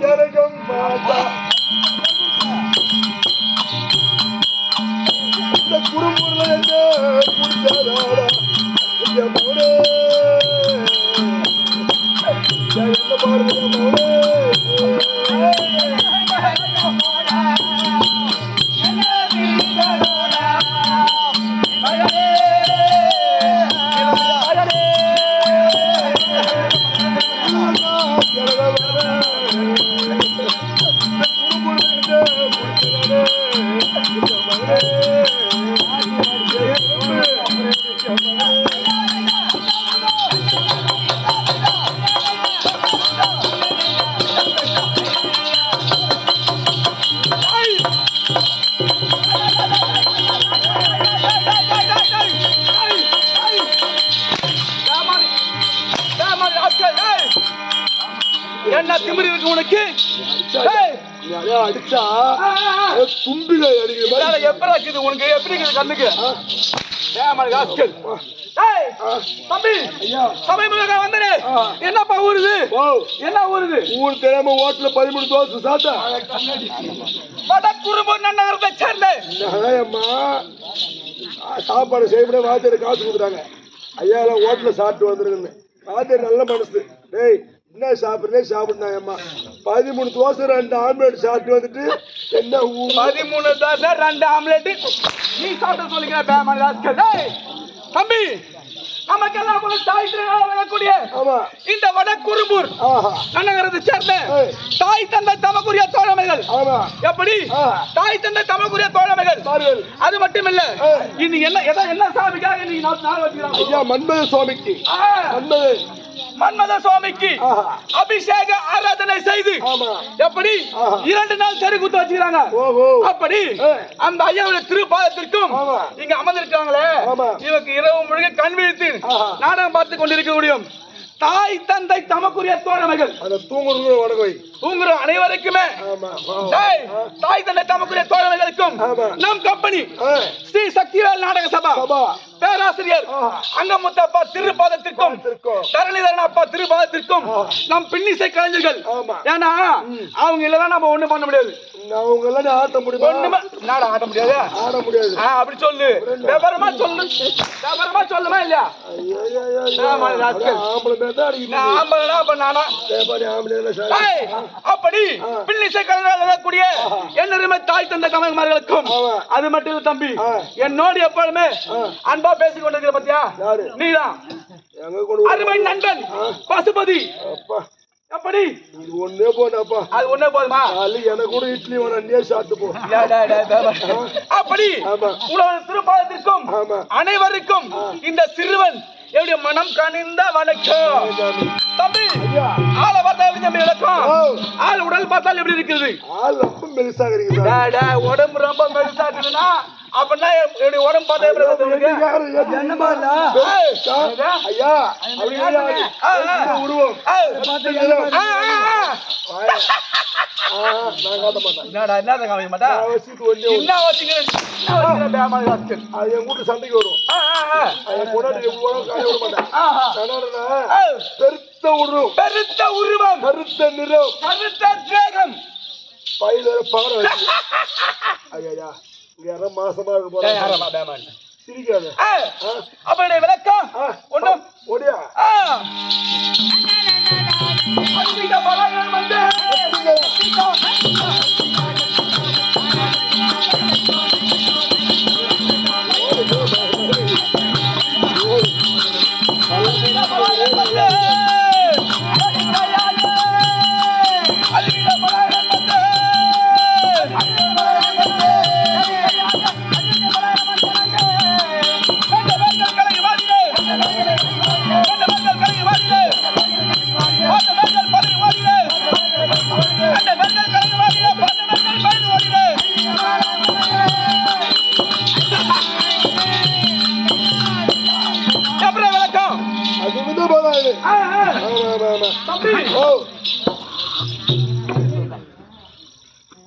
கரகம் மாதா இந்த குறும்புல குடிச்சாரா மௌனே என்ன பாருங்க மௌனே என்ன திமிரு இருக்கு உனக்கு? அடிச்சா தும்பில அடிக்கிற எப்படி இருக்குது உனக்கு? எப்படி இருக்குது கண்ணுக்கு? தம்பி சமயமாக வந்தனே, என்னப்பா ஊருது? என்ன ஊருது? ஊர் தெரியாம ஹோட்டல்ல 13 தோசை சாப்பிட்டா வடக்குறும்பு நன்னகரத்தை சேர்ந்த அம்மா சாப்பாடு செய்யப்பட வாத்தியார் காசு கொடுக்குறாங்க. ஐயா எல்லாம் ஹோட்டல்ல சாப்பிட்டு வந்துருக்குன்னு. வாத்தியார் நல்ல மனசு. டேய் என்ன சாப்பிடுறே சாப்பிடுனாங்க அம்மா 13 தோசை 2 ஆம்லேட் சாப்பிட்டு வந்துட்டு என்ன 13 தோசை 2 ஆம்லேட் நீ சாப்பிட்டு சொல்லிக்கிற தம்பி. நமக்கெல்லாம் கூட தாய் திருநாளக்கூடிய இந்த வடக்குறும்பூர் நன்னகரத்தை சேர்ந்த தாய் தந்தை தமக்குரிய தோழமைகள். எப்படி தாய் தந்தை தமக்குரிய தோழமைகள்? அது மட்டும் இல்ல, இன்னைக்கு என்ன சாமிக்காக இன்னைக்கு நாள் வச்சுக்கிறாங்க? மன்மத சுவாமிக்கு மன்மத சுவாமிக்கு அபிஷேக ஆராதனை செய்து எப்படி 2 நாள் சரி குத்து வச்சுக்கிறாங்க. அப்படி அந்த ஐயாவுடைய திருப்பாதத்திற்கும் இங்க அமர்ந்திருக்காங்களே, இவருக்கு இரவு முழுக்க கண் விழித்து நாடகம் பார்த்து கொண்டிருக்க முடியும். தாய் தந்தை தமக்குரிய தோழமைகள் தூங்குற அனைவருக்குமே தாய் தந்தை தமக்குரிய தோழமைகளுக்கும் நம் கம்பெனி ஸ்ரீ சக்திவேல் நாடக சபா பேராசிரியர் அங்கமுத்தப்பா திருப்பாதத்திற்கும் தரணிதரன் அப்பா திருப்பாதத்திற்கும் நம் பின்னிசை கலைஞர்கள். ஏன்னா அவங்க இல்லதான் நம்ம ஒண்ணும் பண்ண முடியாது. அவங்க எல்லாம் ஆட்ட முடியும், ஆட முடியாது, ஆட முடியாது. அப்படி சொல்லு, விவரமா சொல்லு, விவரமா சொல்லுமா இல்லையா? அப்படி பின்னிசை கலைஞர்களுடைய என்னருமே தாய் தந்தை கலைஞர்களுக்கும் அது மட்டும் இல்ல தம்பி, என்னோடு எப்பொழுதுமே அன்பா பேசிக் கொண்டிருக்கிற பத்தியா நீதான் அருமை நண்பன் பசுபதி. எப்படி ஒன்னே போனப்பா, அது ஒன்னே போதுமா? எனக்கு கூட இட்லி ஒன்னே சாப்பிட்டு போ. அப்படி உலக திருப்பாதத்திற்கும் அனைவருக்கும் இந்த சிறுவன் என்னுடைய மனம் கனிந்த வணக்கம் தம்பி. ஆளை பார்த்தா எப்படி தம்பி விளக்கம்? ஆள் உடல் பார்த்தால் எப்படி இருக்குது? ஆள் ரொம்ப மெலிசா இருக்கு. உடம்பு ரொம்ப மெலிசா இருக்குதுன்னா அப்படின்னா என்னுடைய உடம்பு பார்த்தா எப்படி என்னமா ஐயா உருவம் சண்டைக்கு வரும். பெருத்த உருவம், கருத்த நிறம், கருத்த தேகம், பயில பகர வச்சு ஐயா இங்க யாரும் மாசமா இருக்கு போற சிரிக்காது. அப்படி விளக்கம் ஒண்ணும் ஓடியா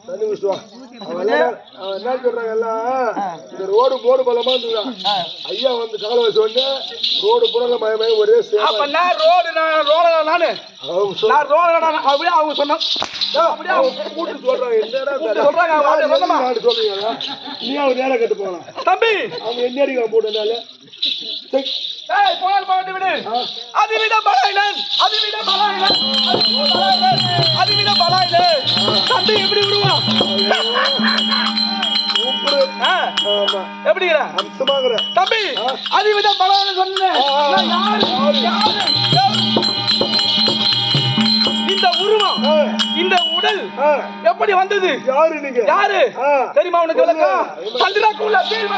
தண்ணி குடிச்சுவா. என்ன சொல்றாங்க எல்லாம் இந்த ரோடு போடு பலமா இருந்ததா ஐயா வந்து கால வச்சு உடனே ரோடு புறல மயமய ஒரே அப்ப நான் ரோடு நானு நான் ரோடு அப்படியே அவங்க சொன்னா அப்படியே அவங்க கூட்டு சொல்றாங்க என்னடா சொல்றாங்க சொல்றீங்களா நீ அவங்க நேரம் கட்டு போகலாம் தம்பி அவங்க என்ன அடிக்கலாம் போட்டனால போனால் போட்டு விடு அதிவிட பலாயிலன் தம்பி எப்படி விடுவான் எப்படி தம்பி அதிவிட பலாயிலன் சொன்னேன் இந்த உருவம் இந்த உடல் எப்படி வந்தது யாரு தெரியுமா உனக்கு விளக்கம் சந்திரகுல பேர்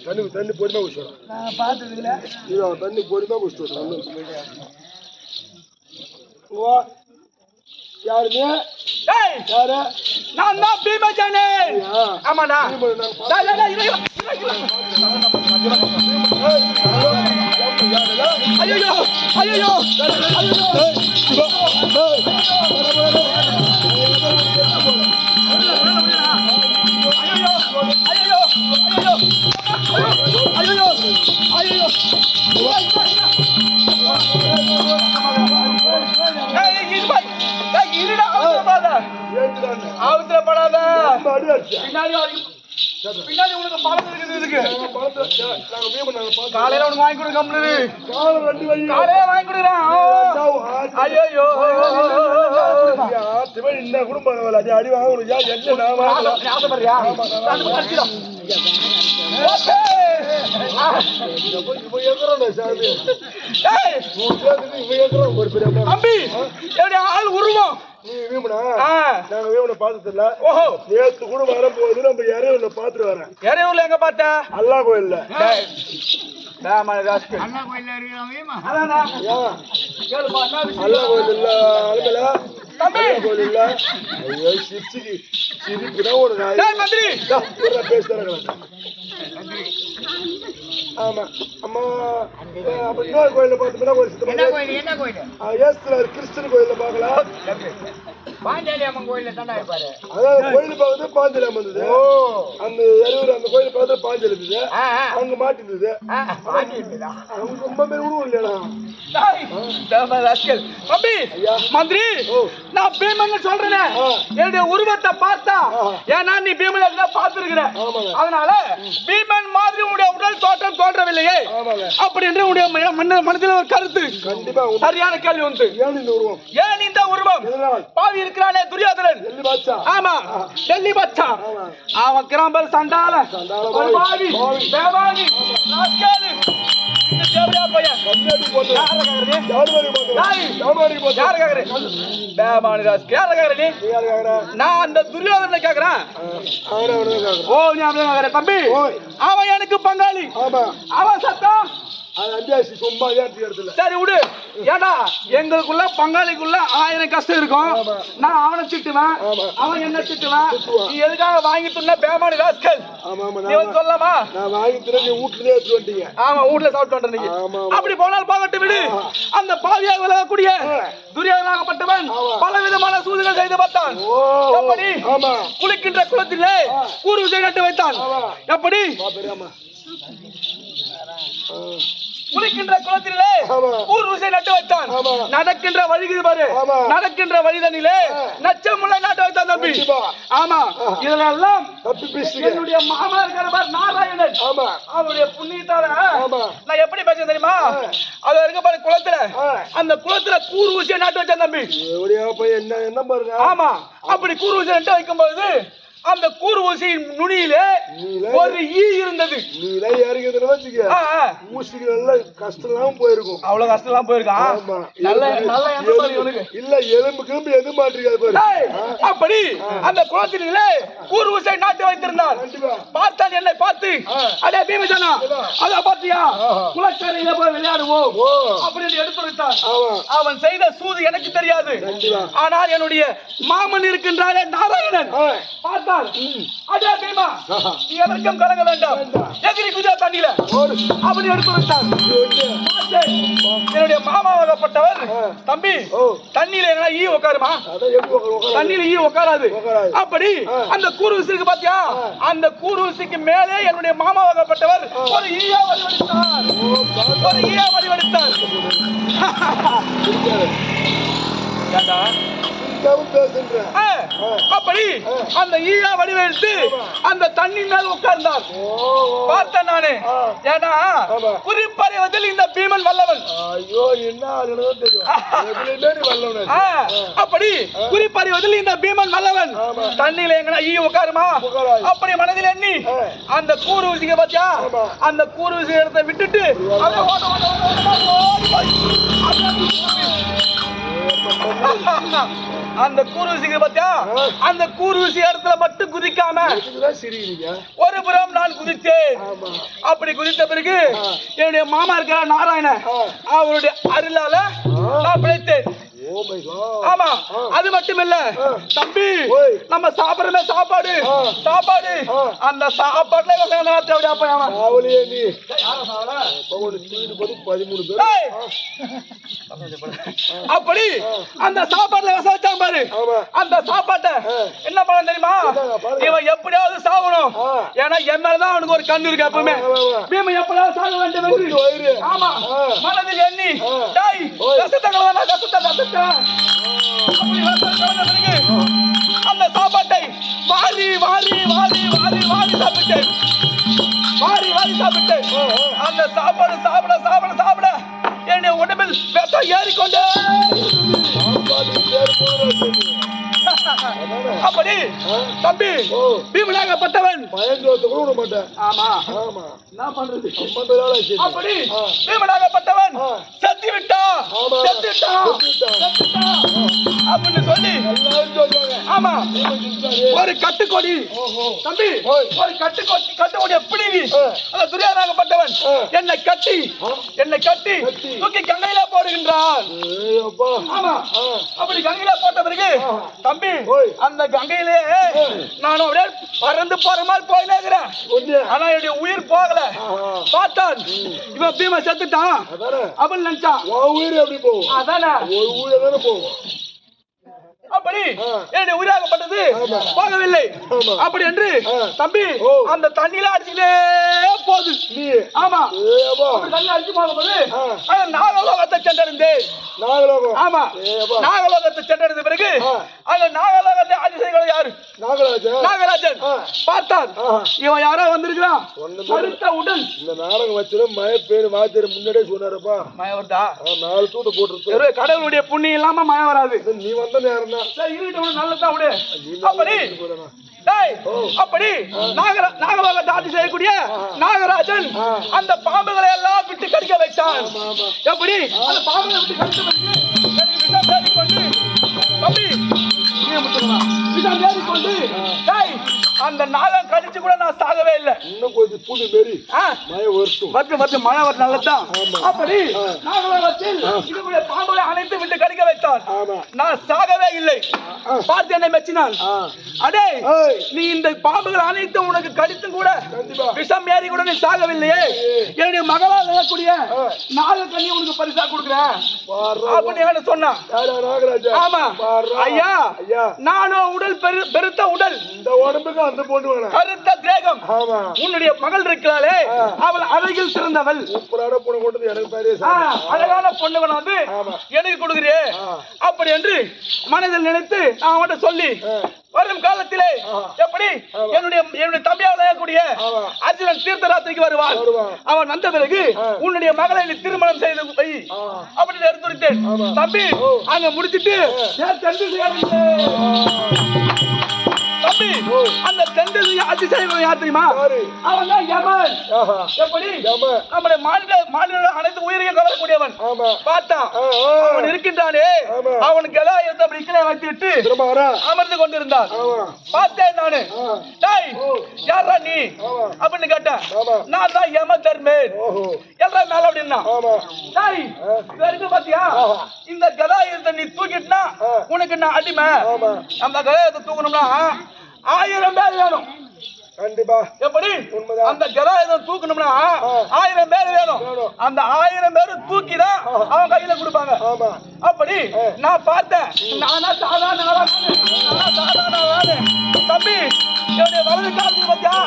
வந்து தண்ணி பொறுமா குடிச்சோம் தண்ணி பொறுமா குடிச்சோம் யாருமே யாரு நான் தான் பீமஜானே ஆமாடா ஐயோ ஐயோ அவசரப்படாத பின்னாடி உனக்கு பழம் இருக்குது காலையில உனக்கு வாங்கி கொடுக்க காலையில வாங்கி கொடுக்குறேன் ஐயோ இந்த குடும்பம் அடி வாங்க ஆசைப்படுறியா தம்பி ஆள் உருவம் பாத்துல நேத்து கூட வரும்போது நம்ம இறையூர்ல பாத்துட்டு வரேன் இறையூர்ல எங்க பார்த்த அல்லா கோயில்ல அல்லா கோயில் இல்ல அலுமல கோயில் இல்ல ஐயோ சிரிச்சுக்கு சிரிப்புதான் ஒரு பேசுறாங்க ஆமா அம்மா அப்ப இன்னொரு கோயில பார்த்தோம்னா ஒரு கிறிஸ்டின் கோயில பாக்கலாம் பாஞ்சாலி அம்மன் கோயில தானே இருப்பாரு அதாவது கோயில் பார்த்து பாஞ்சாலி அம்மன் இருந்தது அந்த எருவூர் அந்த கோயில் பார்த்து பாஞ்சாலி இருந்தது அங்க மாட்டி இருந்தது அவங்க ரொம்ப பேர் விடுவோம் இல்லையா தம்பி மந்திரி நான் பீமன் சொல்றேன் என்னுடைய உருவத்தை பார்த்தா ஏன்னா நீ பீமன் பார்த்திருக்கிறேன் அதனால பீமன் மாதிரி உன்னுடைய உடல் தோற்றம் தோன்றவில்லையே அப்படி என்று உன்னுடைய மனதில் ஒரு கருத்து கண்டிப்பா சரியான கேள்வி வந்து ஏன் இந்த உருவம் பாவி இருக்கிறானே துரியோதனன் ஆமா டெல்லி பச்சா அவன் கிராம்பல் சண்டால பாவி தேவானி நாட்காலி இந்த தேவரா பையன் நான் அந்த துரியோதனை கேக்குறேன் தம்பி அவன் எனக்கு பங்காளி அவன் சத்தம் சரி விடு ஏடா எங்களுக்குள்ள பங்காளிக்குள்ள 1000 கஷ்டம் இருக்கும் நான் அவனை திட்டுவேன் அவன் என்ன திட்டுவேன் நீ எதுக்காக வாங்கிட்டு பேமானி ராஸ்கல் நீ வந்து சொல்லலாமா ஆமா வீட்டுல சாப்பிட்டு வந்துட்டீங்க அப்படி போனால் போகட்டு விடு அந்த பாவியாக விலகக்கூடிய துரியோதனாகப்பட்டவன் பல விதமான சூதுகள் செய்து பார்த்தான் எப்படி குளிக்கின்ற குளத்திலே கூறு நட்டு வைத்தான் எப்படி குளிக்கின்ற குளத்திலே ஊர் ஊசை நட்டு வைத்தான் நடக்கின்ற வழிகள் பாரு நடக்கின்ற வழிதனிலே நச்சமுள்ள நாட்டு வைத்தான் தம்பி ஆமா இதுல எல்லாம் என்னுடைய மாமா இருக்கிற பாரு நாராயணன் அவருடைய புண்ணியத்தால நான் எப்படி பேச தெரியுமா அது இருக்க பாரு குளத்துல அந்த குளத்துல கூர் ஊசியை நாட்டு வச்சான் தம்பி என்ன பாருங்க ஆமா அப்படி கூர் ஊசியை நட்டு வைக்கும் பொழுது அந்த கூர் ஊசியின் நுனியிலே ஒரு ஈ இருந்தது. நீ எல்லாம் இறங்கிதுன்னு வச்சுக்க ஊசிக்கு நல்ல கஷ்டம் போயிருக்கும். அவ்வளவு கஷ்டம் எல்லாம் போயிருக்கா? நல்ல நல்ல இல்ல எலும்பு கிளம்பு எது மாட்டிருக்காது பாரு. அப்படி அந்த குளத்திலே கூர் ஊசியை நாட்டி வைத்திருந்தான். பார்த்தான், என்னை பார்த்து, அடே பீமசேனா, அத பாத்தியா, குளக்கரையில போய் விளையாடுவோம் அப்படின்னு எடுத்து வைத்தான். அவன் செய்த சூது எனக்கு தெரியாது. ஆனால் என்னுடைய மாமன் இருக்கின்றாரே நாராயணன் பார்த்தார். அடே பீமா, நீ எதற்கும் கலங்க வேண்டாம், எதிரி குஜா தண்ணியில அப்படி எடுத்து வைத்தான். என்னுடைய மாமாவாகப்பட்டவர், தம்பி தண்ணியில என்ன ஈ உட்காருமா? தண்ணியில ஈ உட்காராது. அப்படி அந்த கூர்வூசி இருக்கு பாத்தியா, அந்த கூர்வூசிக்கு மேலே என்னுடைய மாமாவாகப்பட்டவர் ஒரு ஈயா வடிவெடுத்தார். ஒரு ஈயா வடிவெடுத்தார். அப்படி அந்த ஈயா வடிவெடுத்து அந்த தண்ணி மேல் உட்கார்ந்தார். பார்த்தேன் நானு. ஏன்னா குறிப்பறிவதில் இந்த பீமன் வல்லவன். அப்படி குறிப்பறிவதில் இந்த பீமன் வல்லவன். தண்ணியில எங்கன்னா ஈ உட்காருமா? அப்படி மனதில் எண்ணி அந்த கூறு ஊசிக்க பாத்தியா, அந்த கூறு ஊசி இடத்தை விட்டுட்டு அந்த கூர்வூசிக்கு பாத்தியா, அந்த கூர்வூசி இடத்துல மட்டும் குதிக்காம ஒரு புறம் நான் குதித்தேன். அப்படி குதித்த பிறகு என்னுடைய மாமா இருக்கிற நாராயணன் அவருடைய அருளால நான் பிழைத்தேன். ஆமா, அது மட்டும் இல்ல தம்பி, நம்ம சாப்பிடுற சாப்பாடு சாப்பாடு அந்த சாப்பாடுல அப்படி அந்த சாப்பாடுல வச்சான் பாரு. அந்த சாப்பாட்டை என்ன பண்ண தெரியுமா, இவன் எப்படியாவது சாகணும். ஏன்னா என் மேலதான் அவனுக்கு ஒரு கண்ணு இருக்கு. எப்பவுமே பீமன் எப்படியாவது சாக வேண்டும். ஆமா, மனதில் எண்ணி அந்த சாப்பாட்டை வாரி வாரி வாரி வாரி வாரி சாப்பிட்டேன். வாரி வாரி சாப்பிட்டேன். அந்த சாப்பாடு சாப்பிட சாப்பிட சாப்பிட என்னுடைய உடம்பில் விஷம் ஏறிக்கொண்டே. அப்படி தம்பி பீமனாகப்பட்டவன் ஆமா என்ன பண்றது, அப்படி பீமனாகப்பட்டவன் செத்து விட்டான் அப்படின்னு சொல்லி ஆமா ஒரு கட்டுக்கொடி தம்பி, ஒரு கட்டுக்கொடிய பிடிவி அந்த துரியானாகப்பட்டவன் என்னை கட்டி தூக்கி கங்கையில போடுகின்றான். ஆமா, அப்படி கங்கையில போட்ட பிறகு தம்பி அந்த கங்கையிலே நானும் அப்படியே பறந்து போற மாதிரி போயினேங்கிறேன். ஆனா என்னுடைய உயிர் போகல. பார்த்தான் இவன் பீமா செத்துட்டான் அப்படின்னு நினைச்சான். உயிர் எப்படி போகும்? அதானே உயிர் தானே போகும். அப்படி என்னுடைய உயிராகப்பட்டது போகவில்லை. அப்படி என்று தம்பி அந்த தண்ணியில அடிச்சுட்டே போகுது. ஆமா, தண்ணி அடிச்சு போகும்போது நாகலோகத்தை சென்றடைந்தேன். ஆமா, நாகலோகத்தை சென்றடைந்த பிறகு அந்த நாகலோகத்தை ஆட்சி செய்கிறது யாரு? நாகராஜன். பார்த்தான் இவன் யாரோ வந்திருக்கிறான். அடுத்த உடல் இந்த நாடகம் வச்சு மழை பேரு வாத்தியார் முன்னாடியே சொன்னாருப்பா. மழை வருதா? 4 தூட்டு போட்டு கடவுளுடைய புண்ணியம் இல்லாம மழை வராது. நீ வந்த நேரம் அப்படி நாகலோகத்தை ஆட்சி செய்யக்கூடிய நாகராஜன் அந்த பாம்புகளை எல்லாம் விட்டு கடிக்க வைத்தான். எப்படி அந்த பாம்புகளை விட்டு கடிக்க அந்த நாகம் கடிச்சு கூட நான் சாகவே இல்லை. இன்னும் கொஞ்சம் பூண்டு மாரி மழை வருஷம் மழை வர நல்லதான். அப்படி நாகலோகத்தில் இதுக்குள்ள பாம்புகளை அனைத்து விட்டு கடிக்க வைத்தான். நான் சாகவே இல்லை. பார்த்து என்னை மெச்சினான். அடே, நீ இந்த பாம்புகள் அனைத்தும் உனக்கு கடித்தும் கூட விஷம் ஏறி கூட நீ சாகவில்லையே, என்னுடைய மகளால் நினைக்கூடிய நாகக்கண்ணி உனக்கு பரிசா கொடுக்குறேன் அப்படின்னு சொன்னான். ஆமா ஐயா, நானும் உடல் பெருத்த உடல், இந்த உடம்புக்கு அந்த பொண்ணு கருத்த தேகம். உன்னுடைய மகள் இருக்கிறாளே, அவள் அழகில் சிறந்தவள். அழகான பொண்ணு வந்து எனக்கு கொடுக்குறியே அப்படி என்று மனதில் நினைத்து நான் அவன்கிட்ட சொல்லி வரும் காலத்திலே எப்படி என்னுடைய தம்பியாக கூடிய அர்ஜுனன் தீர்த்தராத்திரிக்கு வருவான். அவன் வந்த பிறகு உன்னுடைய மகளை நீ திருமணம் செய்து வை அப்படின்னு எடுத்துட்டேன். தம்பி அங்க முடிச்சிட்டு தம்பி அந்த தெண்டது ஆட்சி செய்வன் யார் தெரியுமா? அவன் தான் யமன். எப்படி நம்முடைய மாநில அனைத்து உயிரையும் கவரக்கூடியவன். பார்த்தான் அவன் இருக்கின்றானே, அவனுக்கு எல்லாம் அப்படி கீழே வைத்துவிட்டு அமர்ந்து கொண்டிருந்தான். பார்த்தேன் நானு. டேய் யாரா நீ அப்படின்னு கேட்டேன். நான் தான் யம தர்மேன் எல்லாம் மேல அப்படின்னா. டேய் இருக்கு பாத்தியா, இந்த கதாயுதத்தை நீ தூக்கிட்டா உனக்கு நான் அடிமை. அந்த கதாயுதத்தை தூக்கணும்னா 1000 பேர் வேணும். கண்டிப்பா. எப்படி அந்த கதாயுதம் தூக்கணும்னா 1000 பேர் வேணும். அந்த 1000 பேர் தூக்கிதான் அவன் கையில கொடுப்பாங்க. அப்படி நான் பார்த்தேன். நானா சாதாரண தம்பி என்னுடைய வலது காலுக்கு பாத்தியா,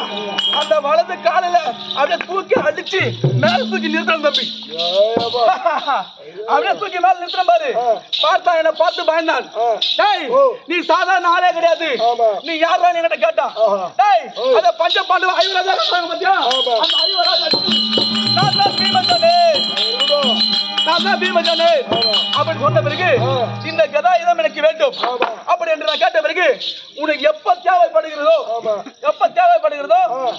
அந்த வலது காலில அப்படியே தூக்கி அடிச்சு மேல தூக்கி நிறுத்தணும் தம்பி. அப்படியே தூக்கி மேல நிறுத்தணும் பாரு. பார்த்தா என்ன பார்த்து பயந்தான். டேய் நீ சாதாரண ஆளே கிடையாது, நீ யாரா என்கிட்ட கேட்டான். டேய் அத பஞ்ச பாண்டவ ஐவராஜா சொல்றாங்க பாத்தியா, அந்த ஐவராஜா நான் தான் பீமசனே, நான் தான் பீமசனே அப்படி சொன்ன பிறகு இந்த கதாயுதம் எனக்கு வேண்டும் அப்படி என்று நான் கேட்ட பிறகு உனக்கு எப்ப தேவைப்படுகிறதோ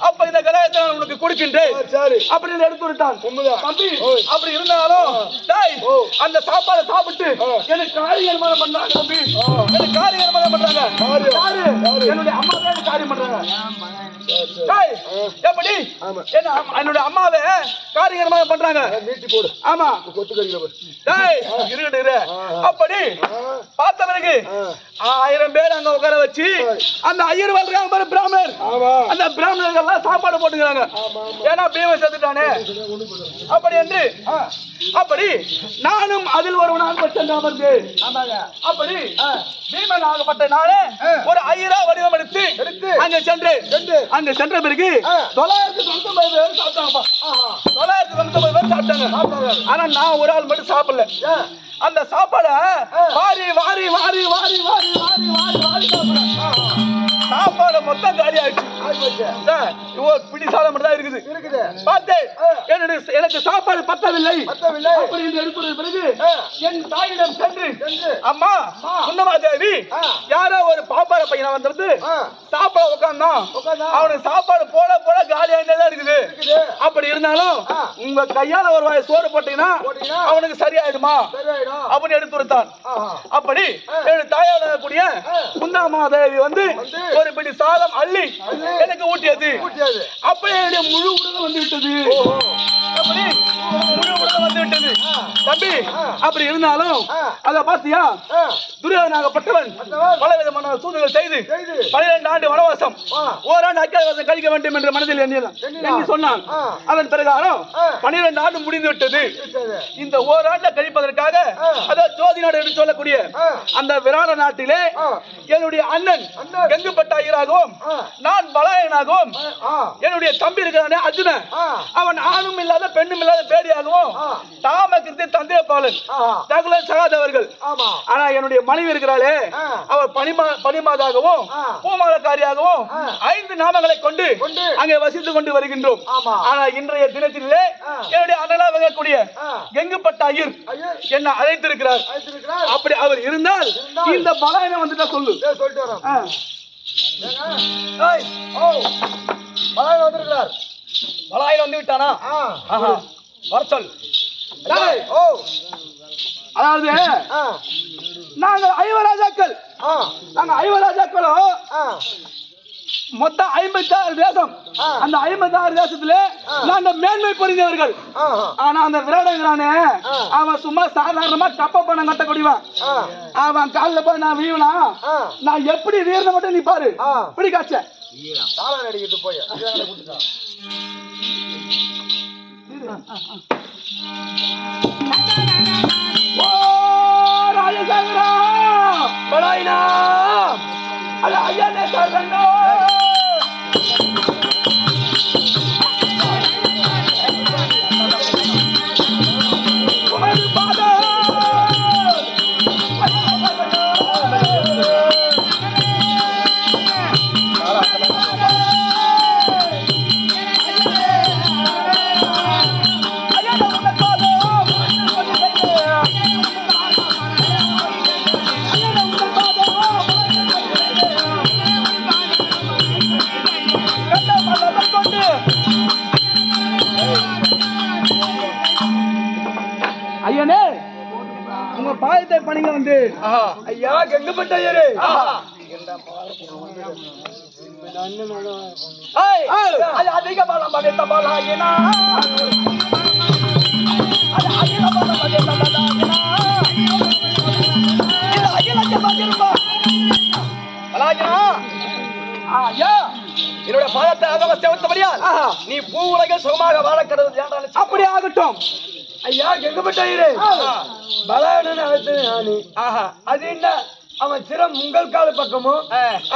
அப்ப இந்த கதாயுதத்தை நான் உனக்கு கொடுக்கின்றேன் அப்படின்னு எடுத்து விட்டான் தம்பி. அப்படி இருந்தாலும் டேய் அந்த சாப்பாடை சாப்பிட்டு எனக்கு காரியம் பண்றாங்க தம்பி, எனக்கு காரியம் பண்றாங்க. என்னுடைய அம்மா தான் காரியம் பண்றாங்க. எப்படி என்னுடைய அம்மாவை காரியம் பண்றாங்க. ஆமா அப்படி பார்த்த பிறகு 1000 பேர் அங்க உட்கார வச்சு அந்த ஐயர் வாழ்றாங்க பாரு பிராமணர், அந்த பிராமணர்கள் எல்லாம் சாப்பாடு போட்டுக்கிறாங்க. ஏன்னா பீமன் செத்துட்டானே அப்படி என்று. அப்படி நானும் அதில் ஒருவனாக சென்று அமர்ந்து அப்படி பீமன் ஆகப்பட்ட நானே ஒரு ஐயரா வடிவம் எடுத்து அங்க சென்ற பிறகு 999 பேர் சாப்பிட்டாங்கப்பா. 999 பேர் சாப்பிட்டாங்க. ஆனா நான் ஒரு ஆள் மட்டும் சாப்பிடல. அந்த சாப்பாட வாரி வாரி வாரி வாரி வாரி வாரி வாரி வாரி சாப்பாடு மொத்தம் காலி ஆயிடுச்சு. பிடி சாதம் மட்டும் தான் இருக்குது. பார்த்தேன் எனக்கு சாப்பாடு பத்தவில்லை அப்படி என்று எடுத்துள்ள பிறகு என் தாயிடம் சென்று, அம்மா சுண்ணமா தேவி யாரோ ஒரு பாப்பார பையனை வந்து சாப்பாடு உட்காந்தான், அவனுக்கு சாப்பாடு போட போட காலியாயிட்டே தான் இருக்குது. அப்படி இருந்தாலும் உங்க கையால ஒரு வாய் சோறு போட்டீங்கன்னா அவனுக்கு சரியாயிடுமா அப்படின்னு எடுத்து கொடுத்தான். அப்படி என் தாயால கூடிய சுண்ணமா தேவி வந்து ஒரு பிடி சாதம் அள்ளி எனக்கு ஊட்டியது. அப்படியே முழு உடல் வந்து விட்டது. அப்படி முழு உடல் வந்து விட்டது தம்பி. அப்படி இருந்தாலும் அத பாத்தியா, துரியோதனாகப்பட்டவன் பலவிதமான சூதுகள் செய்து 12 ஆண்டு வனவாசம், ஓராண்டு அக்கிரவாசம் கழிக்க வேண்டும் என்று மனதில் எண்ணி சொன்னான். அதன் பிரகாரம் 12 ஆண்டு முடிந்து விட்டது. இந்த ஓராண்டை கழிப்பதற்காக அதாவது ஜோதி நாடு என்று சொல்லக்கூடிய அந்த விராட நாட்டிலே என்னுடைய அண்ணன் கெங்குப்பட்ட ஐயராகவும் நான் பலாயனாகவும் என்னுடைய தம்பி இருக்கிறானே அர்ஜுனன், அவன் ஆணும் இல்லாத பெண்ணும் இல்லாத பேடியாகவும் தாமகிருத்தி தந்திரபாலன் தகுலன் சகாதவர்கள். ஆனா என்னுடைய மனைவி இருக்கிறாளே அவர் பனிமாதாகவும் பூமாலக்காரியாகவும் 5 நாமங்களை கொண்டு அங்கே வசித்துக் கொண்டு வருகின்றோம். ஆனா இன்றைய தினத்திலே என்னுடைய அண்ணனா வகக்கூடிய கெங்குப்பட்ட ஐயர் என்ன அழைத்திருக்கிறார். அப்படி அவர் இருந்தால் இந்த பலாயனை வந்துட்டா சொல்லு. பலாயன் வந்து விட்டானா வர சொல். அதாவது நாங்கள் ஐவராஜாக்கள், மொத்தம் 56 தேசம். அந்த 56 தேசத்துல நாங்க மேன்மை புரிந்தவர்கள். ஆனா அந்த விராடங்கிறானே அவன் சும்மா சாதாரணமா கப்ப பணம் கட்டக்கூடியவன். அவன் காலில் போய் நான் வீவனா, நான் எப்படி வீரனை மட்டும் நீ பாரு. இப்படி காட்ச அடிக்கிட்டு போய் ராஜசேகரா பலாயினா அது ஐயனே சொல்றேன். உங்க பாதத்தை பணிங்க வந்து ஐயா கெங்கப்பட்ட ஐயரே அதிக பலம் பகைத்த பலாகினா என்னோட பாதத்தை அகவச்சபடியா நீ பூ உலகில் சுகமாக வாழ கடவுள் அப்படி ஆகட்டும். ஐயா கெங்கப்பட்ட ஐயரே பலான்னு அழைத்தது நானு அது என்ன அவன் சிரம் உங்கள் கால பக்கமோ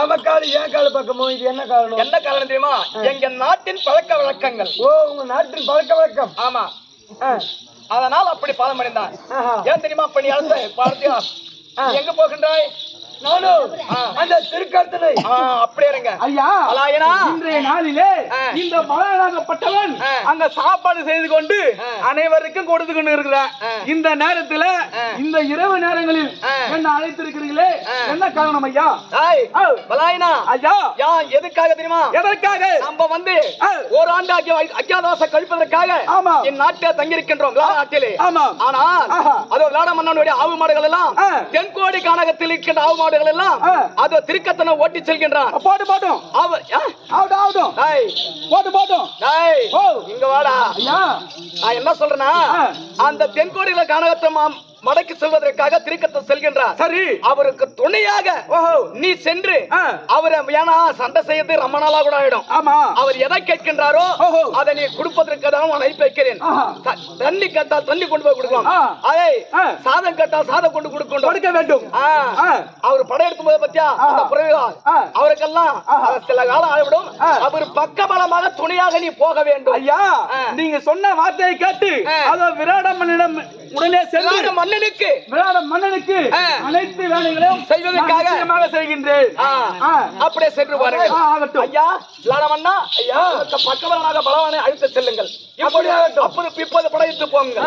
அவன் கால என் கால பக்கமோ இது என்ன காரணம்? என்ன காரணம் தெரியுமா? எங்க நாட்டின் பழக்க வழக்கங்கள். ஓ உங்க நாட்டின் பழக்க வழக்கம். ஆமா அதனால் அப்படி பாதம் அடைந்தான். ஏன் தெரியுமா? அப்ப நீ அழுத்த பார்த்தியா எங்க போகின்றாய்? நானும் அந்த திருக்கர்த்தனை அப்படியே இருங்க ஐயா. இன்றைய நாளிலே இந்த மலராகப்பட்டவன் அங்க சாப்பாடு செய்து கொண்டு அனைவருக்கும் கொடுத்து கொண்டு இருக்கிறான். இந்த நேரத்துல இந்த இரவு நேரங்களில் என்ன அழைத்திருக்கிறீங்களே என்ன காரணம் ஐயா? ஐயா எதுக்காக தெரியுமா? எதற்காக? நம்ம வந்து ஒரு ஆண்டு அஜ்ஞாதவாச கழிப்பதற்காக என் நாட்டில் தங்கியிருக்கின்றோம் நாட்டிலே. ஆனால் அதோ விளாட மன்னனுடைய ஆவு மாடுகள் எல்லாம் தென்கோடி கானகத்தில் இருக்கின்ற ஆவு மாடுகள் எல்லாம் அதோ திருக்கத்தனை ஓட்டி செல்கின்றான். போட்டு போட்டும் இங்க வாடா. நான் என்ன சொல்றேன்னா அந்த தென்கோடியில கானகத்தை மடக்கி செல்வதற்காக திருக்கத்தை செல்கின்றார். சரி, அவருக்கு துணையாக நீ சென்று அவரை வேணா சண்டை செய்யறது ரொம்ப நாளா கூட ஆயிடும். அவர் எதை கேட்கின்றாரோ அதை நீ கொடுப்பதற்கு தான் அனுப்பி வைக்கிறேன். தண்ணி கேட்டால் தண்ணி கொண்டு போய் கொடுக்கலாம். அதை சாதம் கேட்டால் சாதம் கொண்டு கொடுக்க வேண்டும். அவர் படையெடுக்கும் போது பத்தியா அந்த புறவிகள் அவருக்கெல்லாம் சில காலம் ஆகிவிடும். அவர் பக்கபலமாக துணையாக நீ போக வேண்டும். ஐயா நீங்க சொன்ன வார்த்தையை கேட்டு அதோ விராட மன்னிடம் உடனே செல்ல மன்னனுக்கு அனைத்து வேலைகளையும் செய்வதற்காக செய்கின்றேன். அப்படியே சென்று பாருங்கள். ஐயா லாடமன்னா ஐயா பக்கபலமாக பலவானை அழைத்து செல்லுங்கள். இப்போது படையிட்டு போங்க.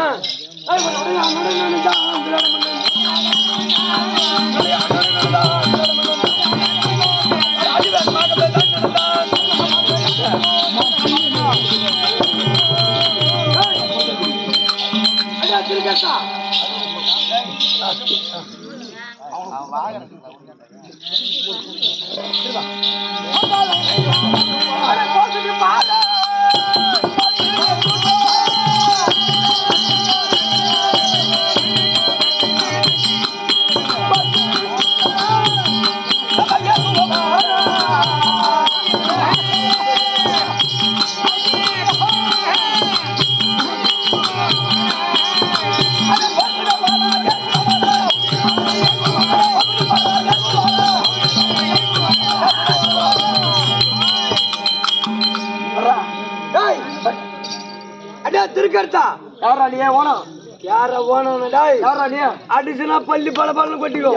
திருக்கர்த்தா யாரா நீ ஓனம்? யார ஓனம்? யாரா நீ அடிச்சுனா பள்ளி பல பலன்னு கொட்டிக்கோ.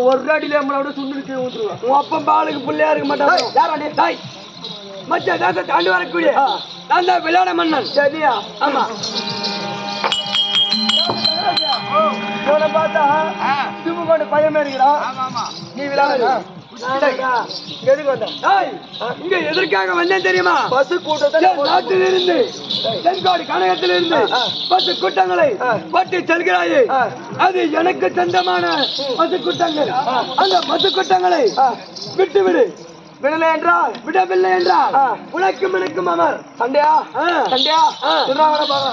ஒரு அடியில நம்மளோட சுண்டி ஊத்துருவோம். உன் அப்பன் பாலுக்கு பிள்ளையா இருக்க மாட்டான். யாரா நீ தாய் மச்ச தேசத்தை தாண்டி வரக்கூடிய நான் தான் விளையாட மன்னன். சரியா? ஆமா. இவனை பார்த்தா சிவகோடு பையமே இருக்கிறான். நீ விளையாட இங்க எதற்காக வந்தேன் தெரியுமா? பசு கூட்டத்தில் நாட்டிலிருந்து தென்காடி கனகத்திலிருந்து பசு கூட்டங்களை பட்டி செல்கிறாயே அது எனக்கு சொந்தமான பசு கூட்டங்கள். அந்த பசு கூட்டங்களை விட்டு விடு. விடலை என்றால் விடவில்லை என்றால் உனக்கும் எனக்கும் அமர் சண்டையா சண்டையா திருநாவட பாரு.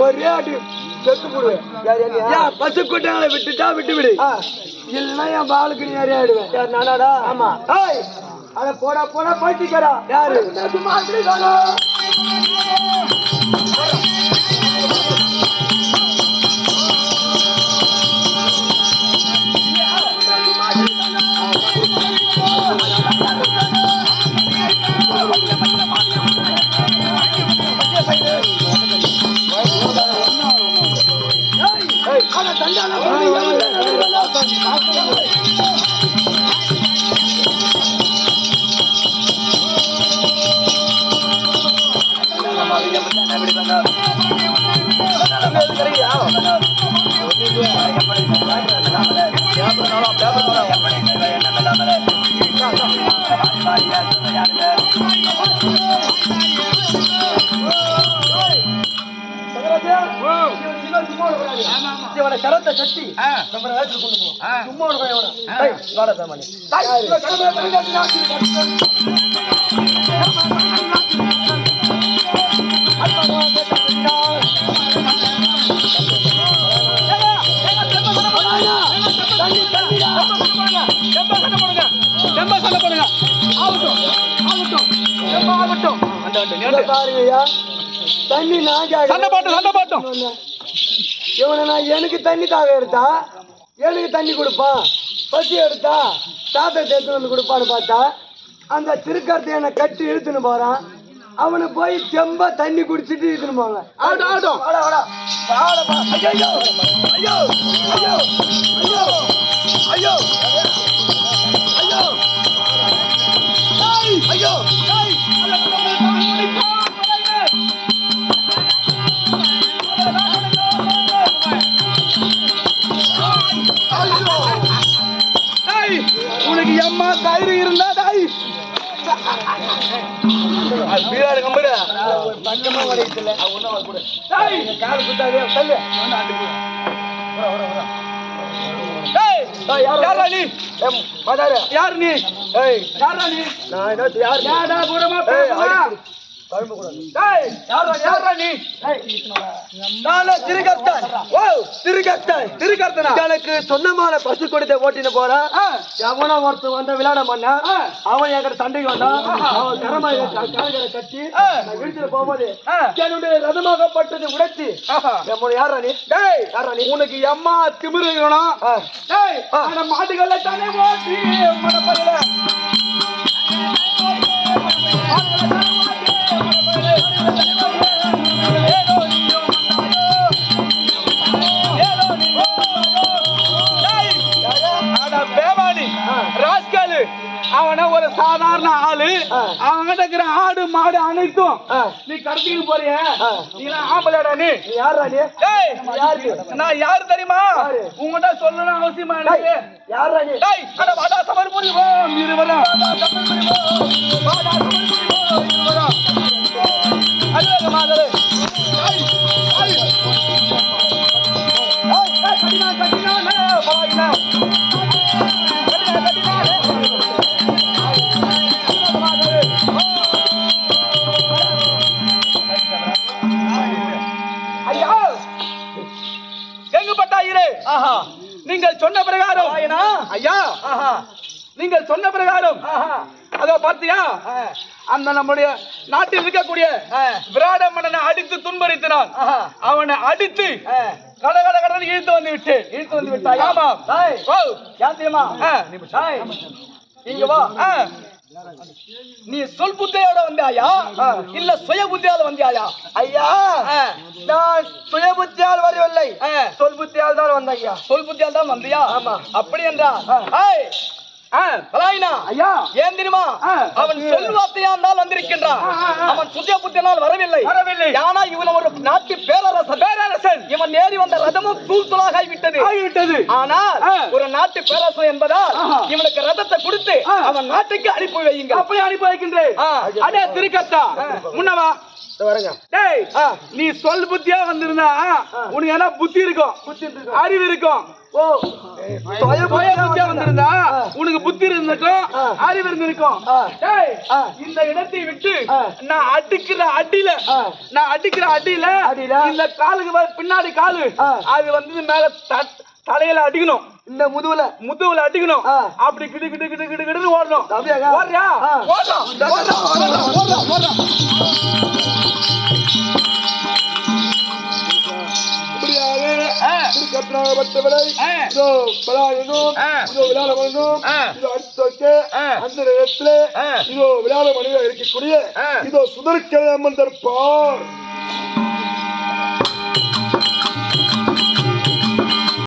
ஒரே அடி செத்து போடுவேன். பசு கூட்டங்களை விட்டுட்டா விட்டு விடு. இல்லைன்னா என் பாலுக்கு நீ நிறைய ஆயிடுவேன். நானாடா? ஆமா. அட போடா போடா பாய்ச்சிக்கடா. யாரு? இவனை கரத்தை கட்டி நம்ம நேரத்தில் கொண்டு போவோம். சும்மா தண்ணி நான் இவனை நான் எனக்கு தண்ணி தாக எடுத்தா எனக்கு தண்ணி கொடுப்பான், பசி எடுத்தா தாத்தா தேத்து வந்து கொடுப்பான்னு பார்த்தா அந்த திருக்கரத்தை என்னை கட்டி இழுத்துன்னு போறான். அவனு போய் தெம்பா தண்ணி குடிச்சிட்டு இழுத்துன்னு போங்க. உனக்கு எம்மா தயிர் இருந்தா தாய் யார் நீ? எனக்கு சொந்தமான பசு கொடுத்த ஓட்டின்னு போறான். எவனா ஒருத்தன் வந்த விளையாட பண்ணா அவன் என்கிட்ட சண்டைக்கு வந்தான். அவன் கரமாய் கட்டி வீட்டுல போகும்போது என்னுடைய ரதமாகப்பட்டது உடைச்சு யாரா நீ? உனக்கு எம்மா திமிரு மாட்டுகள்ல தானே ஓட்டி அவன ஒரு சாதாரண ஆளு. அவன்கிட்ட இருக்கிற ஆடு மாடு அனைத்தும் நீ கடத்திட்டு போறிய. நீ ஆம்பளடா? நீ யாரா? நீ நான் யாரு தெரியுமா? உங்ககிட்ட சொல்லணும் அவசியமா எனக்கு. யாரா நீ? வாடா சமர் புரிவோம் இருவரும் நீங்கள் சொன்ன பிரகாரம் ஐயா, நீங்கள் சொன்ன பிரகாரம் அதோ பார்த்தியா, அந்த நம்முடைய நாட்டில் இருக்கக்கூடிய விராட மன்னனை அடித்து துன்புறுத்தினான். அவனை அடித்து கடகடகடன் இழுத்து வந்து விட்டாய். ஆமா, இங்க வா. நீ சொல் புத்தியோட வந்தாயா இல்ல சுய புத்தியால வந்தாயா? ஐயா, நான் சுய புத்தியால் வரவில்லை, சொல் புத்தியால் தான் வந்த. ஐயா, சொல் புத்தியால் தான் வந்தியா? ஆமா. அப்படி என்றா ஐயா, ஏன் தெரியுமா? அவன் சொல் வார்த்தையா இருந்தால் வந்திருக்கின்றான். அவன் சுய புத்தியால் வரவில்லை. ஆனா இவன் ஒரு நாட்டு பேரரசன். இவன் ஏறி வந்த ரதமும் தூள் தூளாக ஆகிவிட்டது. ஆனால் ஒரு நாட்டு பேரரசன் என்பதால் இவனுக்கு ரதத்தை கொடுத்து அவன் நாட்டுக்கு அனுப்பி வையுங்க. அப்படியே அனுப்பி வைக்கின்றேன். அடே திருக்கத்தா, முன்னவா நீ சொல் புத்தியா வந்திருந்தா உனக்கு என்ன புத்தி இருக்கும், அறிவு இருக்கும். வந்திருந்தா உனக்கு புத்தி இருந்திருக்கும், அறிவு இருந்திருக்கும். இந்த இடத்தை விட்டு நான் அடிக்கிற அடியில இந்த காலுக்கு பின்னாடி காலு அது வந்து மேல தலையில அடிக்கணும், இந்த முதுகுல அடிக்கணும். அப்படி கிடு கிடு கிடு கிடு கிடுன்னு ஓடணும். ஓடுறியா? இருக்கக்கூடிய இதோ சுதர்க்கலை அம்மன் தர்பார்.